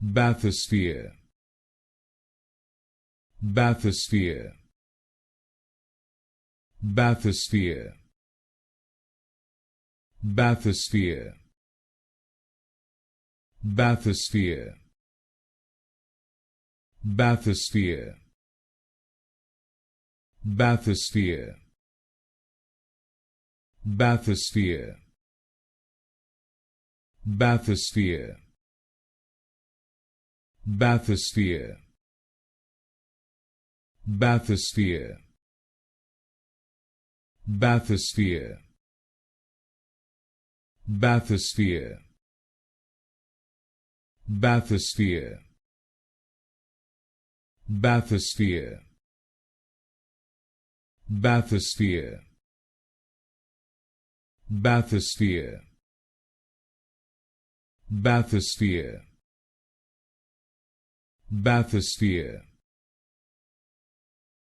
Bathysphere, Bathysphere, Bathysphere, Bathysphere, Bathysphere, Bathysphere, Bathysphere, Bathysphere, Bathysphere, Bathysphere, Bathysphere, Bathysphere, Bathysphere, Bathysphere, Bathysphere, Bathysphere, Bathysphere, Bathysphere, Bathysphere,